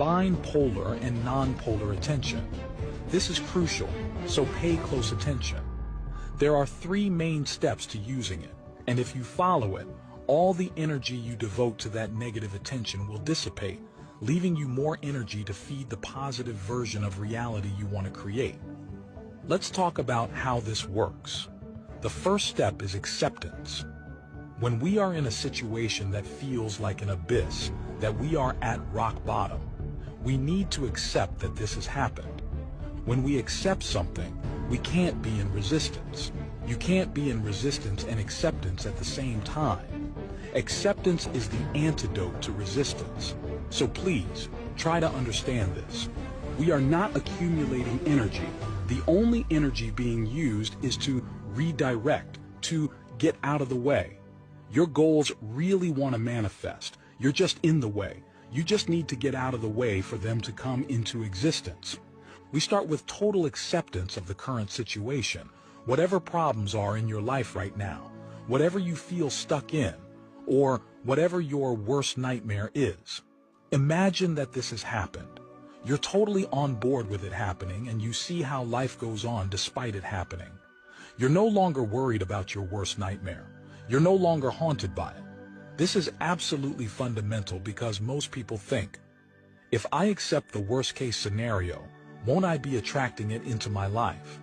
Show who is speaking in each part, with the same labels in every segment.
Speaker 1: combine polar and non-polar attention. This is crucial, so pay close attention. There are 3 main steps to using it, and if you follow it, all the energy you devote to that negative attention will dissipate, leaving you more energy to feed the positive version of reality you want to create. Let's talk about how this works. The first step is acceptance. When we are in a situation that feels like an abyss, that we are at rock bottom, we need to accept that this has happened. When we accept something, we can't be in resistance. You can't be in resistance and acceptance at the same time. Acceptance is the antidote to resistance. So please, try to understand this. We are not accumulating energy. The only energy being used is to redirect, to get out of the way. Your goals really want to manifest. You're just in the way. You just need to get out of the way for them to come into existence. We start with total acceptance of the current situation, whatever problems are in your life right now, whatever you feel stuck in, or whatever your worst nightmare is. Imagine that this has happened. You're totally on board with it happening, and you see how life goes on despite it happening. You're no longer worried about your worst nightmare. You're no longer haunted by it. This is absolutely fundamental because most people think, if I accept the worst-case scenario, won't I be attracting it into my life?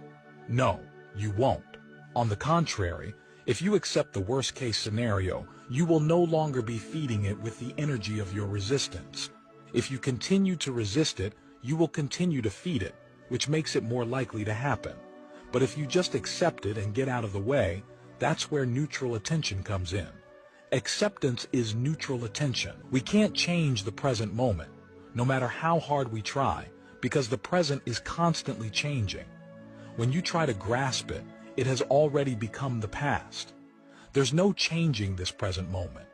Speaker 1: No, you won't. On the contrary, if you accept the worst-case scenario, you will no longer be feeding it with the energy of your resistance. If you continue to resist it, you will continue to feed it, which makes it more likely to happen. But if you just accept it and get out of the way, that's where neutral attention comes in. Acceptance is neutral attention. We can't change the present moment, no matter how hard we try, because the present is constantly changing. When you try to grasp it, it has already become the past. There's no changing this present moment.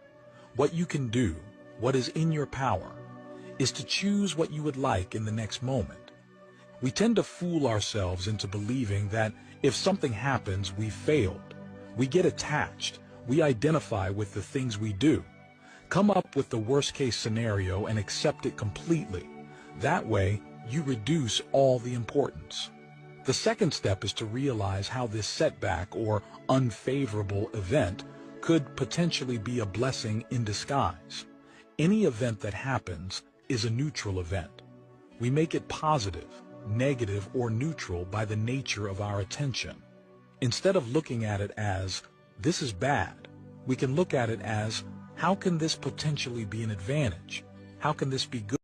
Speaker 1: What you can do, what is in your power, is to choose what you would like in the next moment. We tend to fool ourselves into believing that if something happens, we've failed. We get attached. We identify with the things we do. Come up with the worst-case scenario and accept it completely. That way, you reduce all the importance. The second step is to realize how this setback or unfavorable event could potentially be a blessing in disguise. Any event that happens is a neutral event. We make it positive, negative, or neutral by the nature of our attention. Instead of looking at it as, this is bad, we can look at it as, how can this potentially be an advantage? How can this be good?